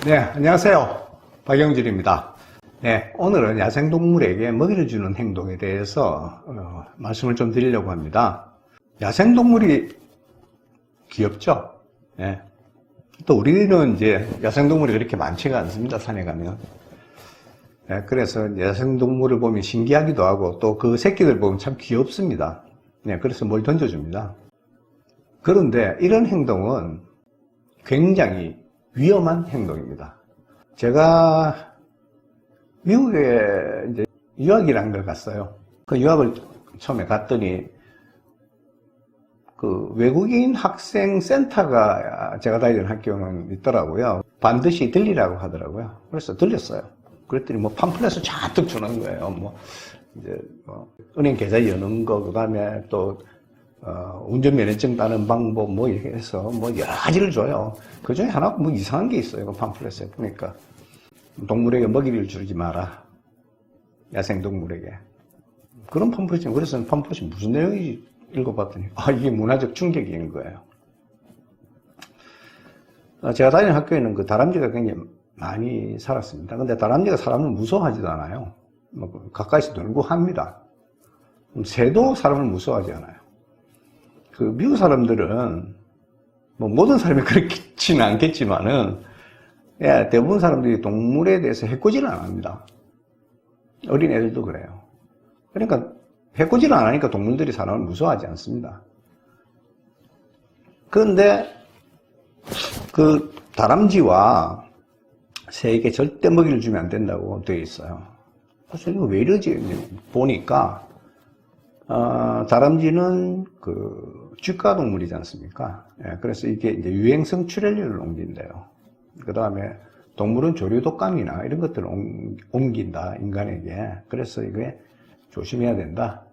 네, 안녕하세요. 박영진입니다. 네, 오늘은 야생동물에게 먹이를 주는 행동에 대해서 말씀을 좀 드리려고 합니다. 야생동물이 귀엽죠? 네. 또 우리는 이제 야생동물이 그렇게 많지가 않습니다, 산에 가면. 네, 그래서 야생동물을 보면 신기하기도 하고 또 그 새끼들 보면 참 귀엽습니다. 네, 그래서 뭘 던져줍니다. 그런데 이런 행동은 굉장히 위험한 행동입니다. 제가 미국에 이제 유학이라는 걸 갔어요. 그 유학을 처음에 갔더니 그 외국인 학생 센터가 제가 다니던 학교는 있더라고요. 반드시 들리라고 하더라고요. 그래서 들렸어요. 그랬더니 뭐 팜플렛을 잔뜩 주는 거예요. 뭐 이제 은행 계좌 여는 거, 그다음에 또 운전면허증 따는 방법 뭐 이렇게 해서 뭐 여러 가지를 줘요. 그 중에 하나 뭐 이상한 게 있어요. 그 팜플렛에 보니까 동물에게 먹이를 주지 마라. 야생동물에게. 그런 팜플렛이, 그래서 팜플렛이 무슨 내용인지 읽어봤더니 이게 문화적 충격인 거예요. 제가 다니는 학교에는 그 다람쥐가 굉장히 많이 살았습니다. 근데 다람쥐가 사람을 무서워하지도 않아요. 뭐 가까이서 놀고 합니다. 새도 사람을 무서워하지 않아요. 그 미국 사람들은 뭐 모든 사람이 그렇지는 않겠지만은 대부분 사람들이 동물에 대해서 해코지를 안 합니다. 어린 애들도 그래요. 그러니까 해코지를 안 하니까 동물들이 사람을 무서워하지 않습니다. 그런데 그 다람쥐와 새에게 절대 먹이를 주면 안 된다고 되어 있어요. 그래서 이거 왜 이러지? 보니까 다람쥐는 그 쥐과 동물이지 않습니까? 그래서 이게 이제 유행성 출혈류를 옮긴대요. 그 다음에 동물은 조류독감이나 이런 것들을 옮긴다, 인간에게. 그래서 이게 조심해야 된다.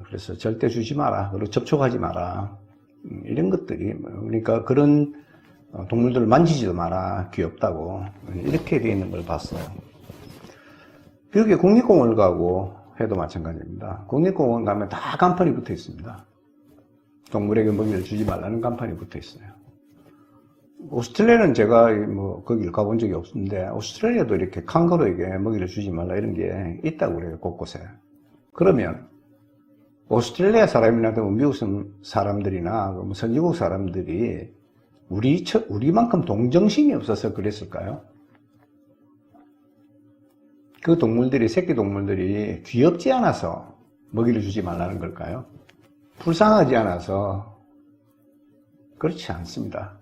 그래서 절대 주지 마라. 그리고 접촉하지 마라. 이런 것들이, 그러니까 그런 동물들을 만지지도 마라. 귀엽다고. 이렇게 되어 있는 걸 봤어요. 미국에 국립공원을 가고 해도 마찬가지입니다. 국립공원 가면 다 간판이 붙어 있습니다. 동물에게 먹이를 주지 말라는 간판이 붙어 있어요. 오스트레일리아는 제가 뭐 거기를 가본 적이 없는데 오스트레일리아도 이렇게 캥거루에게 먹이를 주지 말라 이런 게 있다고 그래요, 곳곳에. 그러면 오스트레일리아 사람이나 미국 사람들이나 선진국 사람들이 우리만큼 동정심이 없어서 그랬을까요? 그 동물들이, 새끼 동물들이 귀엽지 않아서 먹이를 주지 말라는 걸까요? 불쌍하지 않아서? 그렇지 않습니다.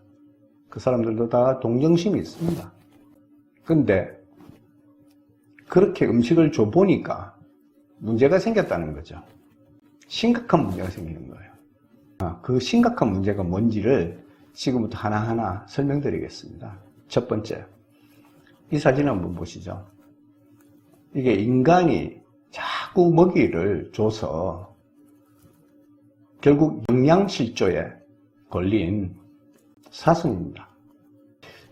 그 사람들도 다 동정심이 있습니다. 근데 그렇게 음식을 줘보니까 문제가 생겼다는 거죠. 심각한 문제가 생기는 거예요. 그 심각한 문제가 뭔지를 지금부터 하나하나 설명드리겠습니다. 첫 번째, 이 사진 한번 보시죠. 이게 인간이 자꾸 먹이를 줘서 결국 영양실조에 걸린 사슴입니다.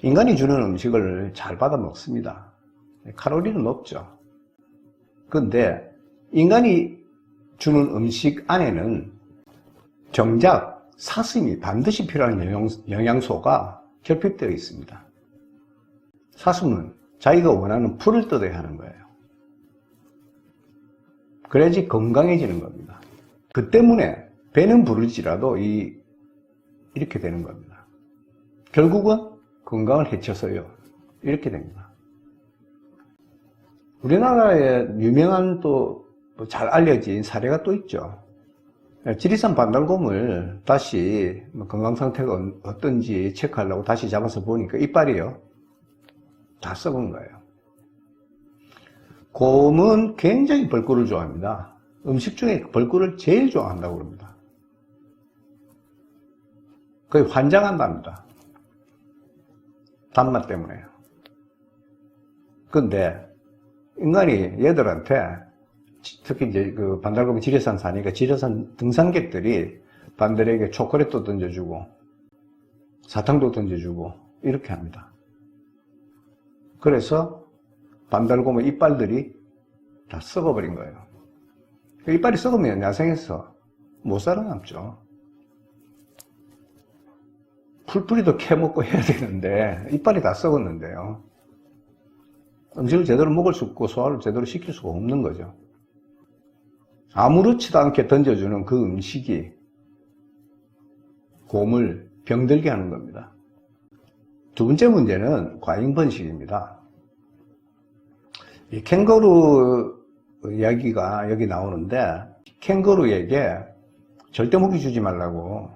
인간이 주는 음식을 잘 받아 먹습니다. 칼로리는 높죠. 그런데 인간이 주는 음식 안에는 정작 사슴이 반드시 필요한 영양소가 결핍되어 있습니다. 사슴은 자기가 원하는 풀을 뜯어야 하는 거예요. 그래야지 건강해지는 겁니다. 그 때문에 배는 부를지라도 이렇게 되는 겁니다. 결국은 건강을 해쳐서요. 이렇게 됩니다. 우리나라에 유명한 또 잘 알려진 사례가 또 있죠. 지리산 반달곰을 다시 건강 상태가 어떤지 체크하려고 다시 잡아서 보니까 이빨이요. 다 썩은 거예요. 곰은 굉장히 벌꿀을 좋아합니다. 음식 중에 벌꿀을 제일 좋아한다고 합니다. 거의 환장한답니다. 단맛 때문에요. 근데 인간이 얘들한테 특히 이제 그 반달곰이 지리산 사니까 지리산 등산객들이 반달에게 초콜릿도 던져주고 사탕도 던져주고 이렇게 합니다. 그래서 반달곰의 이빨들이 다 썩어버린 거예요. 이빨이 썩으면 야생에서 못 살아남죠. 풀뿌리도 캐먹고 해야 되는데 이빨이 다 썩었는데요. 음식을 제대로 먹을 수 없고 소화를 제대로 시킬 수가 없는 거죠. 아무렇지도 않게 던져주는 그 음식이 곰을 병들게 하는 겁니다. 두 번째 문제는 과잉번식입니다. 이 캥거루 이야기가 여기 나오는데 캥거루에게 절대 먹이 주지 말라고.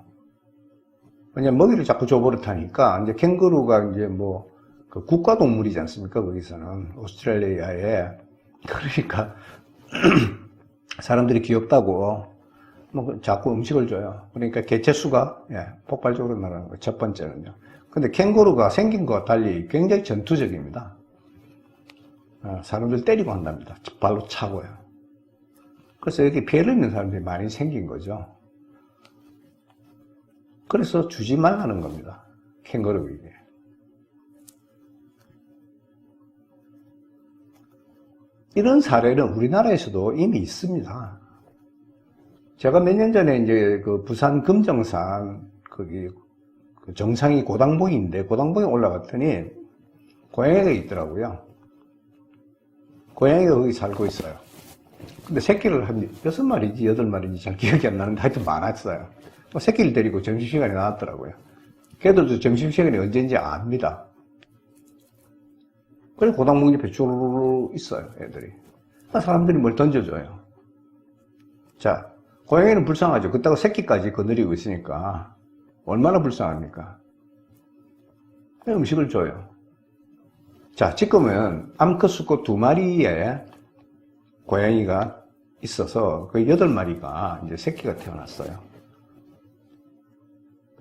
왜냐면 먹이를 자꾸 줘버릇하니까 이제 캥거루가 이제 뭐 그 국가동물이지 않습니까? 거기서는 오스트레일리아에. 그러니까 사람들이 귀엽다고 뭐 자꾸 음식을 줘요. 그러니까 개체수가 폭발적으로 늘어나는 거예요. 첫 번째는요. 근데 캥거루가 생긴 것과 달리 굉장히 전투적입니다. 사람들 때리고 한답니다. 발로 차고요. 그래서 여기 피해를 입는 사람들이 많이 생긴 거죠. 그래서 주지 말라는 겁니다. 캥거루에게. 이런 사례는 우리나라에서도 이미 있습니다. 제가 몇 년 전에 이제 그 부산 금정산 거기 그 정상이 고당봉인데 고당봉에 올라갔더니 고양이가 있더라고요. 고양이가 거기 살고 있어요. 근데 새끼를 한 6마리인지 8마리인지 잘 기억이 안 나는데 하여튼 많았어요. 새끼를 데리고 점심시간에 나왔더라고요. 걔들도 점심시간이 언제인지 압니다. 그래서 고당봉 옆에 쭈르르 있어요, 애들이. 사람들이 뭘 던져줘요. 자, 고양이는 불쌍하죠. 그따가 새끼까지 거느리고 있으니까. 얼마나 불쌍합니까? 음식을 줘요. 자, 지금은 암컷 수컷 2마리의 고양이가 있어서 그 8마리가 이제 새끼가 태어났어요.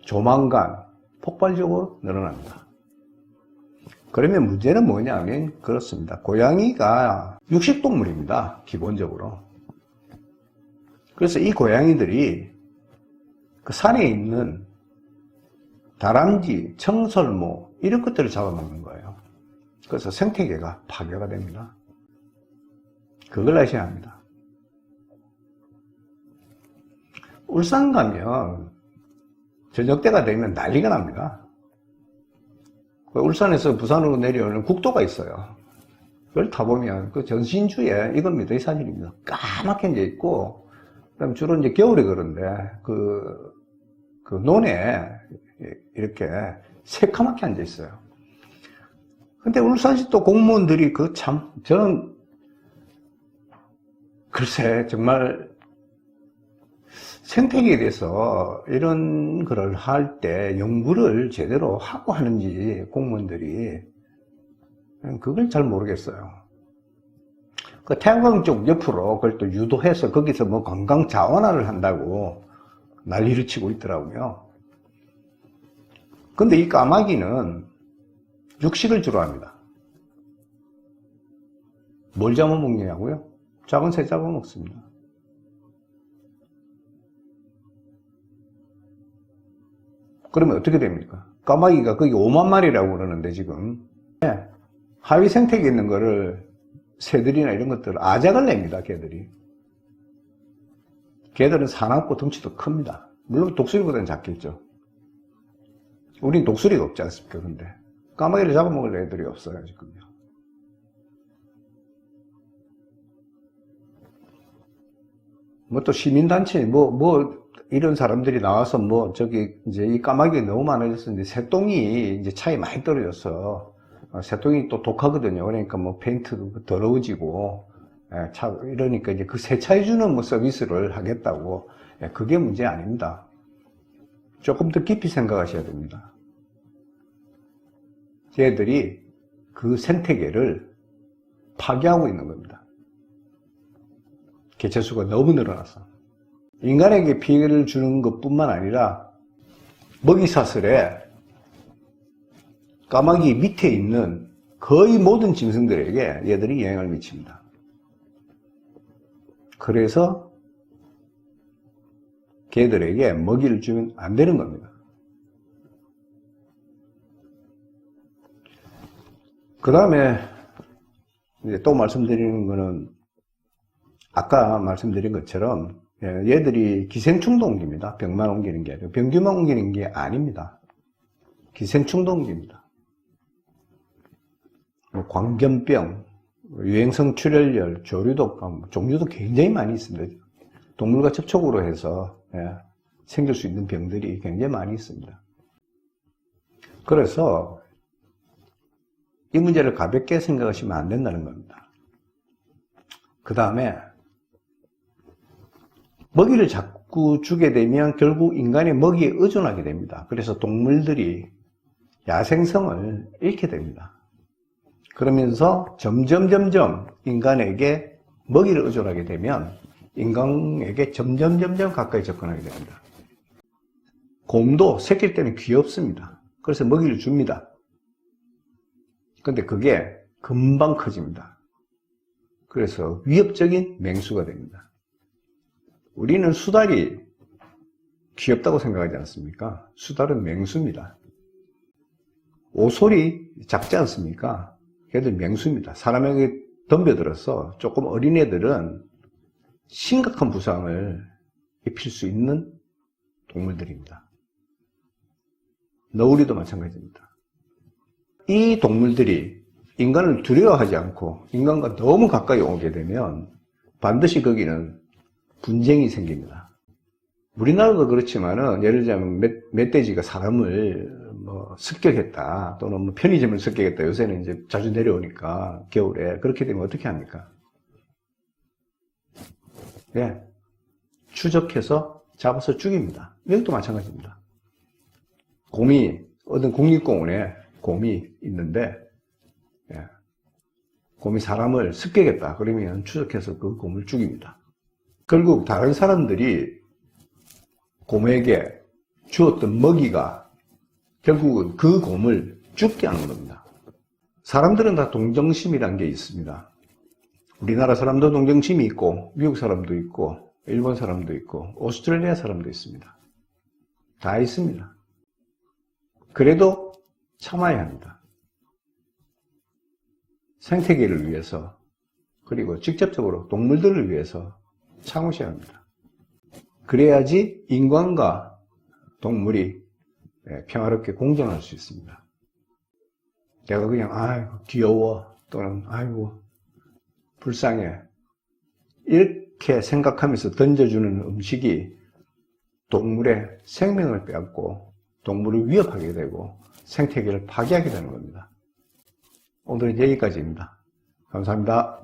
조만간 폭발적으로 늘어납니다. 그러면 문제는 뭐냐면 그렇습니다. 고양이가 육식동물입니다. 기본적으로. 그래서 이 고양이들이 그 산에 있는 다람쥐, 청설모 이런 것들을 잡아먹는 거예요. 그래서 생태계가 파괴가 됩니다. 그걸 아셔야 합니다. 울산 가면 저녁 때가 되면 난리가 납니다. 울산에서 부산으로 내려오는 국도가 있어요. 그걸 타보면 그 전신주에 이겁니다. 이 사진입니다. 까맣게 이제 있고, 그다음 주로 이제 겨울에 그런데 그 논에 이렇게 새카맣게 앉아 있어요. 근데 울산시 또 공무원들이 저는 글쎄 정말 생태계에 대해서 이런 거를 할 때 연구를 제대로 하고 하는지 공무원들이 그걸 잘 모르겠어요. 그 태양광 쪽 옆으로 그걸 또 유도해서 거기서 뭐 관광 자원화를 한다고 난리를 치고 있더라고요. 근데 이 까마귀는 육식을 주로 합니다. 뭘 잡아먹냐고요? 작은 새 잡아먹습니다. 그러면 어떻게 됩니까? 까마귀가 거기 5만 마리라고 그러는데 지금 하위 생태계에 있는 거를 새들이나 이런 것들 아작을 냅니다. 걔들은 사납고 덩치도 큽니다. 물론 독수리보다는 작겠죠. 우린 독수리가 없지 않습니까? 근데 까마귀를 잡아먹을 애들이 없어요 지금요. 뭐 또 시민단체 이런 사람들이 나와서 이제 이 까마귀가 너무 많아져서 이제 새똥이 이제 차이 많이 떨어져서 새똥이 또 독하거든요. 그러니까 뭐 페인트 더러워지고 이러니까 이제 그 세차해주는 뭐 서비스를 하겠다고. 그게 문제 아닙니다. 조금 더 깊이 생각하셔야 됩니다. 얘들이 그 생태계를 파괴하고 있는 겁니다. 개체수가 너무 늘어나서. 인간에게 피해를 주는 것뿐만 아니라 먹이사슬에 까마귀 밑에 있는 거의 모든 짐승들에게 얘들이 영향을 미칩니다. 그래서 걔들에게 먹이를 주면 안 되는 겁니다. 그 다음에 또 말씀드리는 거는 아까 말씀드린 것처럼 얘들이 기생충도 옮깁니다. 병만 옮기는 게 아니고 병균만 옮기는 게 아닙니다. 기생충 동기입니다. 광견병, 유행성 출혈열, 조류독감, 종류도 굉장히 많이 있습니다. 동물과 접촉으로 해서 생길 수 있는 병들이 굉장히 많이 있습니다. 그래서 이 문제를 가볍게 생각하시면 안 된다는 겁니다. 그 다음에 먹이를 자꾸 주게 되면 결국 인간의 먹이에 의존하게 됩니다. 그래서 동물들이 야생성을 잃게 됩니다. 그러면서 점점 인간에게 먹이를 의존하게 되면 인간에게 점점 가까이 접근하게 됩니다. 곰도 새끼 때문에 귀엽습니다. 그래서 먹이를 줍니다. 근데 그게 금방 커집니다. 그래서 위협적인 맹수가 됩니다. 우리는 수달이 귀엽다고 생각하지 않습니까? 수달은 맹수입니다. 오솔이 작지 않습니까? 걔들 맹수입니다. 사람에게 덤벼들어서 조금 어린애들은 심각한 부상을 입힐 수 있는 동물들입니다. 너구리도 마찬가지입니다. 이 동물들이 인간을 두려워하지 않고 인간과 너무 가까이 오게 되면 반드시 거기는 분쟁이 생깁니다. 우리나라도 그렇지만은 예를 들자면 멧돼지가 사람을 습격했다 또는 편의점을 습격했다. 요새는 이제 자주 내려오니까 겨울에 그렇게 되면 어떻게 합니까? 추적해서 잡아서 죽입니다. 여기도 마찬가지입니다. 곰이 어떤 국립공원에 곰이 있는데 곰이 사람을 습격했다. 그러면 추적해서 그 곰을 죽입니다. 결국 다른 사람들이 곰에게 주었던 먹이가 결국은 그 곰을 죽게 하는 겁니다. 사람들은 다 동정심이라는 게 있습니다. 우리나라 사람도 동정심이 있고 미국 사람도 있고 일본 사람도 있고 오스트레일리아 사람도 있습니다. 다 있습니다. 그래도 참아야 합니다. 생태계를 위해서 그리고 직접적으로 동물들을 위해서 참으셔야 합니다. 그래야지 인간과 동물이 평화롭게 공존할 수 있습니다. 내가 그냥 아이고 귀여워 또는 아이고 불쌍해 이렇게 생각하면서 던져주는 음식이 동물의 생명을 빼앗고 동물을 위협하게 되고 생태계를 파괴하게 되는 겁니다. 오늘은 여기까지입니다. 감사합니다.